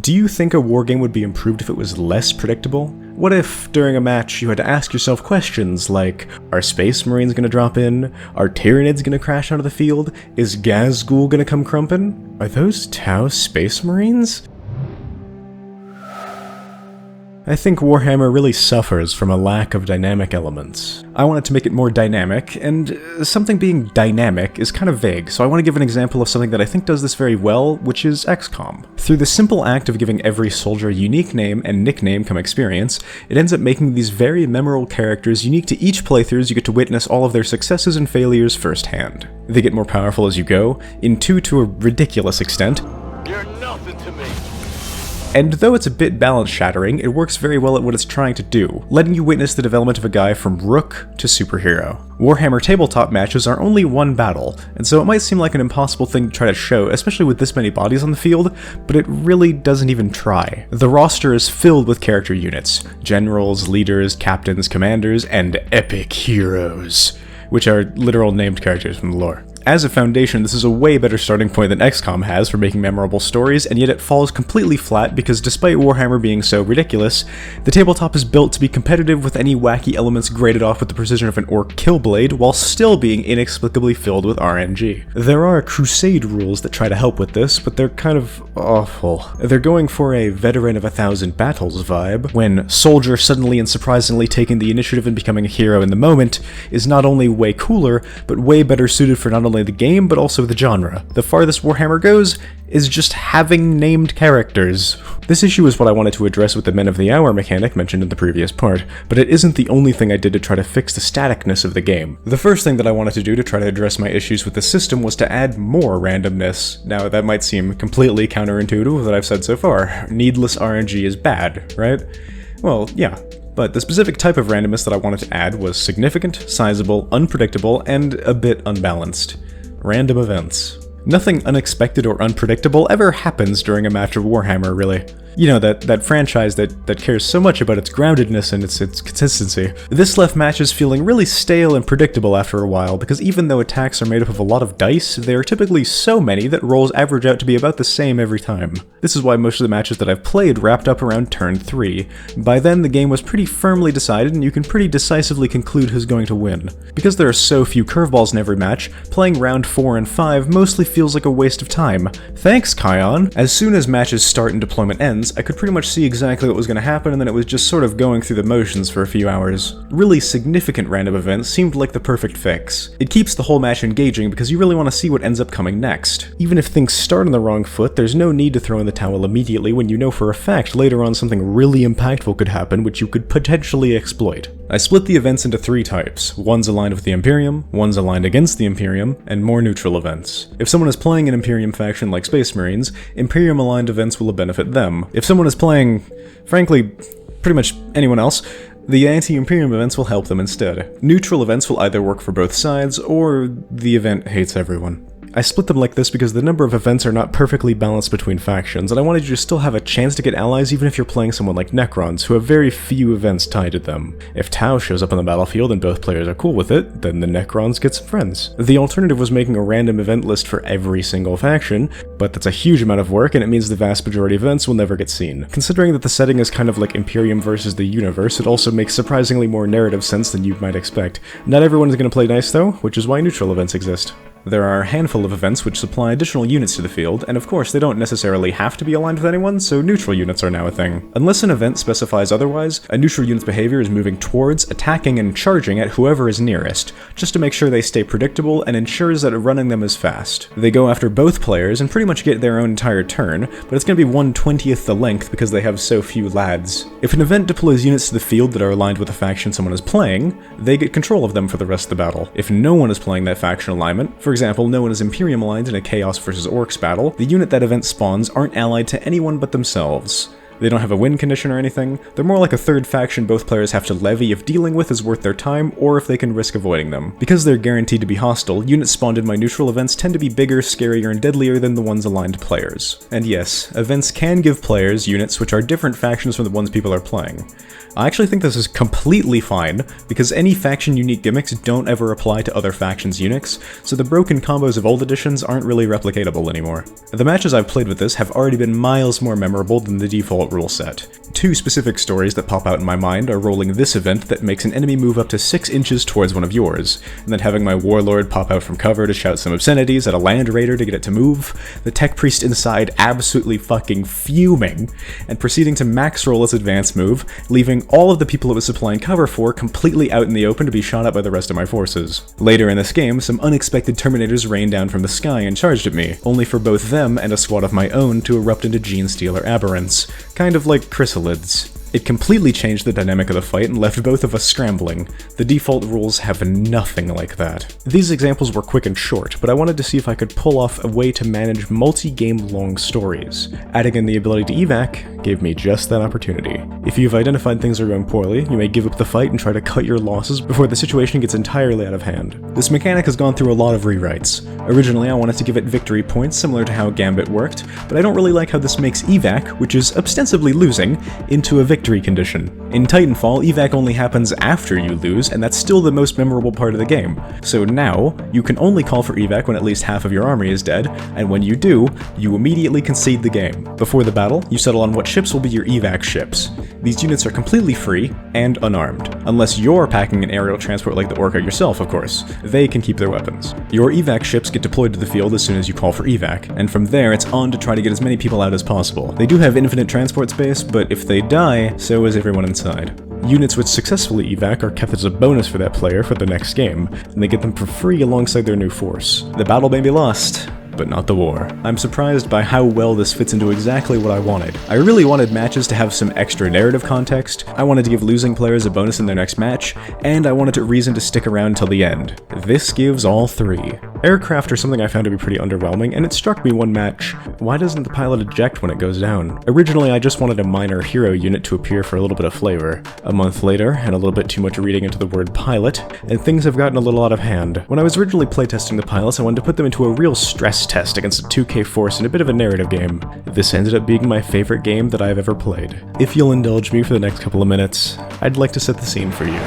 Do you think a wargame would be improved if it was less predictable? What if, during a match, you had to ask yourself questions like, are Space Marines gonna drop in? Are Tyranids gonna crash out of the field? Is Gazgul gonna come crumpin'? Are those Tau Space Marines? I think Warhammer really suffers from a lack of dynamic elements. I wanted to make it more dynamic, and something being dynamic is kind of vague, so I want to give an example of something that I think does this very well, which is XCOM. Through the simple act of giving every soldier a unique name and nickname come experience, it ends up making these very memorable characters unique to each playthrough as you get to witness all of their successes and failures firsthand. They get more powerful as you go, into to a ridiculous extent. You're nothing to me. And though it's a bit balance-shattering, it works very well at what it's trying to do, letting you witness the development of a guy from rook to superhero. Warhammer tabletop matches are only one battle, and so it might seem like an impossible thing to try to show, especially with this many bodies on the field, but it really doesn't even try. The roster is filled with character units, generals, leaders, captains, commanders, and epic heroes, which are literal named characters from the lore. As a foundation, this is a way better starting point than XCOM has for making memorable stories, and yet it falls completely flat because despite Warhammer being so ridiculous, the tabletop is built to be competitive with any wacky elements graded off with the precision of an orc killblade, while still being inexplicably filled with RNG. There are Crusade rules that try to help with this, but they're kind of awful. They're going for a veteran of 1,000 battles vibe, when soldier suddenly and surprisingly taking the initiative and becoming a hero in the moment is not only way cooler, but way better suited for not only the game, but also the genre. The farthest Warhammer goes is just having named characters. This issue is what I wanted to address with the Men of the Hour mechanic mentioned in the previous part, but it isn't the only thing I did to try to fix the staticness of the game. The first thing that I wanted to do to try to address my issues with the system was to add more randomness. Now, that might seem completely counterintuitive with what I've said so far. Needless RNG is bad, right? Well, yeah. But the specific type of randomness that I wanted to add was significant, sizable, unpredictable, and a bit unbalanced. Random events. Nothing unexpected or unpredictable ever happens during a match of Warhammer, really. You know, that franchise that cares so much about its groundedness and its consistency. This left matches feeling really stale and predictable after a while, because even though attacks are made up of a lot of dice, there are typically so many that rolls average out to be about the same every time. This is why most of the matches that I've played wrapped up around turn 3. By then, the game was pretty firmly decided, and you can pretty decisively conclude who's going to win. Because there are so few curveballs in every match, playing round 4 and 5 mostly feels like a waste of time. Thanks, Kion! As soon as matches start and deployment ends, I could pretty much see exactly what was going to happen, and then it was just sort of going through the motions for a few hours. Really significant random events seemed like the perfect fix. It keeps the whole match engaging because you really want to see what ends up coming next. Even if things start on the wrong foot, there's no need to throw in the towel immediately when you know for a fact later on something really impactful could happen which you could potentially exploit. I split the events into 3 types. One's aligned with the Imperium, one's aligned against the Imperium, and more neutral events. If someone is playing an Imperium faction like Space Marines, Imperium-aligned events will benefit them. If someone is playing, frankly, pretty much anyone else, the anti-Imperium events will help them instead. Neutral events will either work for both sides, or the event hates everyone. I split them like this because the number of events are not perfectly balanced between factions, and I wanted you to still have a chance to get allies even if you're playing someone like Necrons, who have very few events tied to them. If Tau shows up on the battlefield and both players are cool with it, then the Necrons get some friends. The alternative was making a random event list for every single faction, but that's a huge amount of work, and it means the vast majority of events will never get seen. Considering that the setting is kind of like Imperium versus the universe, it also makes surprisingly more narrative sense than you might expect. Not everyone is going to play nice though, which is why neutral events exist. There are a handful of events which supply additional units to the field, and of course they don't necessarily have to be aligned with anyone, so neutral units are now a thing. Unless an event specifies otherwise, a neutral unit's behavior is moving towards, attacking, and charging at whoever is nearest, just to make sure they stay predictable and ensures that running them is fast. They go after both players and pretty much get their own entire turn, but it's going to be 1/20th the length because they have so few lads. If an event deploys units to the field that are aligned with the faction someone is playing, they get control of them for the rest of the battle. If no one is playing that faction alignment, for example, no one is Imperium aligned in a Chaos versus Orcs battle, the unit that event spawns aren't allied to anyone but themselves. They don't have a win condition or anything. They're more like a third faction both players have to levy if dealing with is worth their time or if they can risk avoiding them. Because they're guaranteed to be hostile, units spawned in my neutral events tend to be bigger, scarier, and deadlier than the ones aligned to players. And yes, events can give players units which are different factions from the ones people are playing. I actually think this is completely fine, because any faction-unique gimmicks don't ever apply to other factions' units, so the broken combos of old editions aren't really replicatable anymore. The matches I've played with this have already been miles more memorable than the default rule set. Two specific stories that pop out in my mind are rolling this event that makes an enemy move up to 6 inches towards one of yours, and then having my warlord pop out from cover to shout some obscenities at a land raider to get it to move, the tech priest inside absolutely fucking fuming, and proceeding to max roll its advance move, leaving all of the people it was supplying cover for completely out in the open to be shot at by the rest of my forces. Later in this game, some unexpected Terminators rained down from the sky and charged at me, only for both them and a squad of my own to erupt into Genestealer aberrants, kind of like chrysalids. It completely changed the dynamic of the fight and left both of us scrambling. The default rules have nothing like that. These examples were quick and short, but I wanted to see if I could pull off a way to manage multi-game long stories. Adding in the ability to evac gave me just that opportunity. If you've identified things are going poorly, you may give up the fight and try to cut your losses before the situation gets entirely out of hand. This mechanic has gone through a lot of rewrites. Originally I wanted to give it victory points similar to how Gambit worked, but I don't really like how this makes evac, which is ostensibly losing, into a victory condition. In Titanfall, evac only happens after you lose, and that's still the most memorable part of the game. So now, you can only call for evac when at least half of your army is dead, and when you do, you immediately concede the game. Before the battle, you settle on what ships will be your evac ships. These units are completely free and unarmed, unless you're packing an aerial transport like the Orca yourself, of course. They can keep their weapons. Your evac ships get deployed to the field as soon as you call for evac, and from there it's on to try to get as many people out as possible. They do have infinite transport space, but if they die, so is everyone inside. Units which successfully evac are kept as a bonus for that player for the next game, and they get them for free alongside their new force. The battle may be lost, but not the war. I'm surprised by how well this fits into exactly what I wanted. I really wanted matches to have some extra narrative context, I wanted to give losing players a bonus in their next match, and I wanted a reason to stick around until the end. This gives all three. Aircraft are something I found to be pretty underwhelming, and it struck me one match, why doesn't the pilot eject when it goes down? Originally I just wanted a minor hero unit to appear for a little bit of flavor. A month later, and a little bit too much reading into the word pilot, and things have gotten a little out of hand. When I was originally playtesting the pilots, I wanted to put them into a real stress test against a 2K force in a bit of a narrative game. This ended up being my favorite game that I've ever played. If you'll indulge me for the next couple of minutes, I'd like to set the scene for you.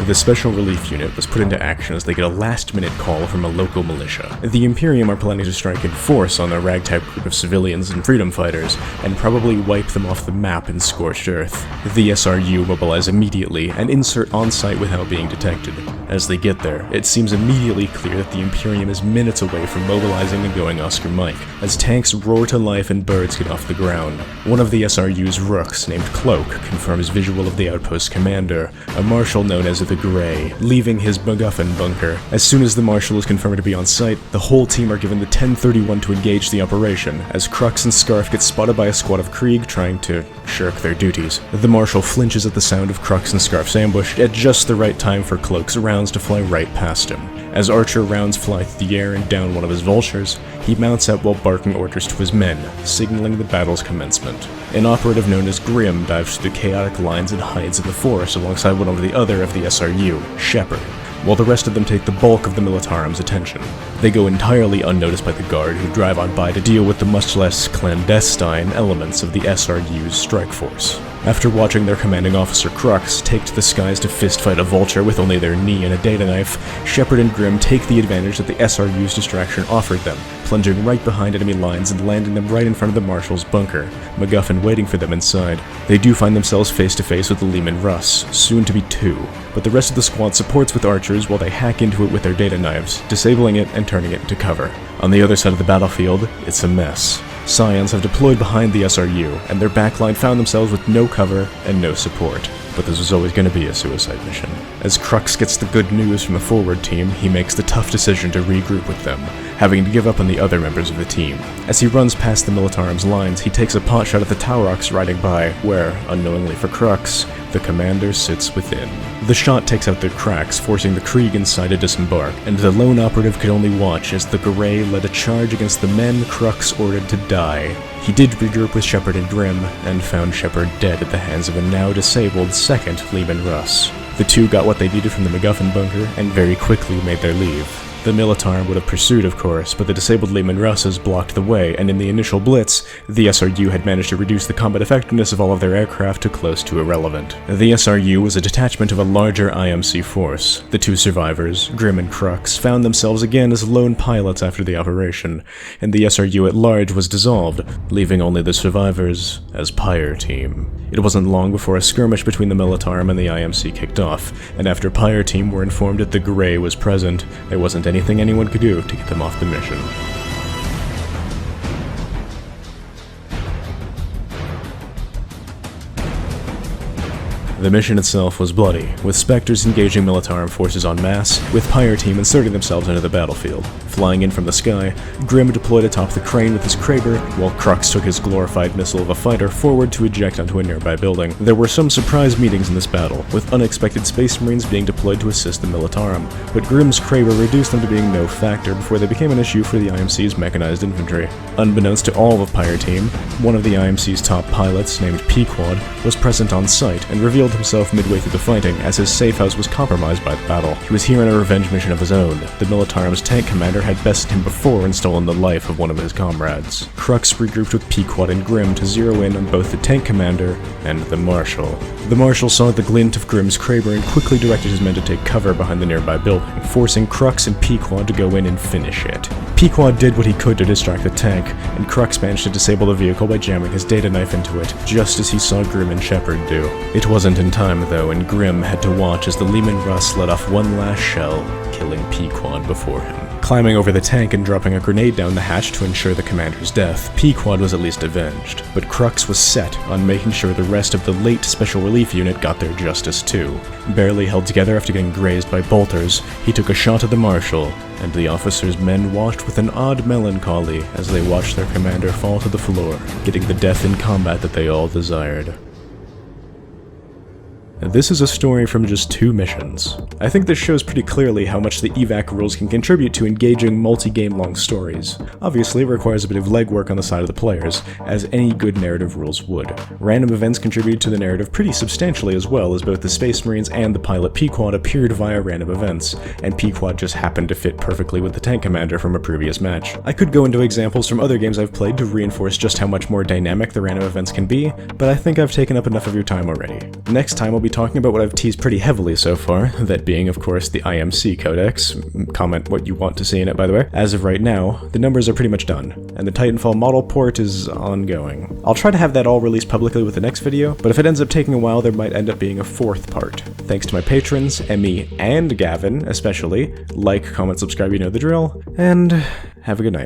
The Special Relief Unit was put into action as they get a last-minute call from a local militia. The Imperium are planning to strike in force on a ragtag group of civilians and freedom fighters, and probably wipe them off the map in scorched earth. The SRU mobilize immediately and insert on-site without being detected. As they get there, it seems immediately clear that the Imperium is minutes away from mobilizing and going Oscar Mike, as tanks roar to life and birds get off the ground. One of the SRU's rooks, named Cloak, confirms visual of the outpost commander, a marshal known as the Grey, leaving his MacGuffin bunker. As soon as the marshal is confirmed to be on site, the whole team are given the 1031 to engage the operation, as Crux and Scarf get spotted by a squad of Krieg trying to shirk their duties. The marshal flinches at the sound of Crux and Scarf's ambush at just the right time for Cloak's rounds to fly right past him. As Archer rounds fly through the air and down one of his vultures, he mounts out while barking orders to his men, signaling the battle's commencement. An operative known as Grim dives through the chaotic lines and hides in the forest alongside one over the other of the SRU, Shepard, while the rest of them take the bulk of the Militarum's attention. They go entirely unnoticed by the Guard, who drive on by to deal with the much less clandestine elements of the SRU's strike force. After watching their commanding officer Crux take to the skies to fistfight a vulture with only their knee and a data knife, Shepard and Grim take the advantage that the SRU's distraction offered them, plunging right behind enemy lines and landing them right in front of the Marshal's bunker, MacGuffin waiting for them inside. They do find themselves face to face with the Lehman Russ, soon to be two, but the rest of the squad supports with archers while they hack into it with their data knives, disabling it and turning it into cover. On the other side of the battlefield, it's a mess. Scions have deployed behind the SRU, and their backline found themselves with no cover and no support. But this was always going to be a suicide mission. As Crux gets the good news from the forward team, he makes the tough decision to regroup with them, having to give up on the other members of the team. As he runs past the Militarum's lines, he takes a pot shot at the Taurox riding by, where, unknowingly for Crux, The commander sits within. The shot takes out their cracks, forcing the Krieg inside to disembark, and the lone operative could only watch as the Grey led a charge against the men Crux ordered to die. He did regroup with Shepard and Grimm, and found Shepard dead at the hands of a now disabled second Leman Russ. The two got what they needed from the MacGuffin bunker, and very quickly made their leave. The Militar would have pursued, of course, but the disabled Leman Russes blocked the way, and in the initial blitz, the SRU had managed to reduce the combat effectiveness of all of their aircraft to close to irrelevant. The SRU was a detachment of a larger IMC force. The two survivors, Grimm and Crux, found themselves again as lone pilots after the operation, and the SRU at large was dissolved, leaving only the survivors as Pyre Team. It wasn't long before a skirmish between the Militarm and the IMC kicked off, and after Pyre Team were informed that the Grey was present, there wasn't anything anyone could do to get them off the mission. The mission itself was bloody, with Spectres engaging Militarum forces en masse, with Pyre Team inserting themselves into the battlefield. Flying in from the sky, Grimm deployed atop the crane with his Kraber, while Crux took his glorified missile of a fighter forward to eject onto a nearby building. There were some surprise meetings in this battle, with unexpected Space Marines being deployed to assist the Militarum, but Grimm's Kraber reduced them to being no factor before they became an issue for the IMC's mechanized infantry. Unbeknownst to all of Pyre Team, one of the IMC's top pilots, named Pequod, was present on site and revealed himself midway through the fighting as his safe house was compromised by the battle. He was here on a revenge mission of his own. The Militarum's tank commander had bested him before and stolen the life of one of his comrades. Crux regrouped with Pequod and Grimm to zero in on both the tank commander and the Marshal. The Marshal saw the glint of Grimm's Kraber and quickly directed his men to take cover behind the nearby building, forcing Crux and Pequod to go in and finish it. Pequod did what he could to distract the tank, and Crux managed to disable the vehicle by jamming his data knife into it, just as he saw Grimm and Shepard do. It wasn't in time, though, and Grimm had to watch as the Leman Russ let off one last shell, killing Pequod before him. Climbing over the tank and dropping a grenade down the hatch to ensure the commander's death, Pequod was at least avenged, but Crux was set on making sure the rest of the late Special Relief Unit got their justice too. Barely held together after getting grazed by bolters, he took a shot at the Marshal, and the officer's men watched with an odd melancholy as they watched their commander fall to the floor, getting the death in combat that they all desired. This is a story from just 2 missions. I think this shows pretty clearly how much the evac rules can contribute to engaging multi-game long stories. Obviously, it requires a bit of legwork on the side of the players, as any good narrative rules would. Random events contribute to the narrative pretty substantially as well, as both the Space Marines and the pilot Pequod appeared via random events, and Pequod just happened to fit perfectly with the tank commander from a previous match. I could go into examples from other games I've played to reinforce just how much more dynamic the random events can be, but I think I've taken up enough of your time already. Next time I'll be talking about what I've teased pretty heavily so far, that being, of course, the IMC Codex. Comment what you want to see in it, by the way. As of right now, the numbers are pretty much done, and the Titanfall model port is ongoing. I'll try to have that all released publicly with the next video, but if it ends up taking a while, there might end up being a 4th part. Thanks to my patrons, Emmy and Gavin, especially. Like, comment, subscribe, you know the drill, and have a good night.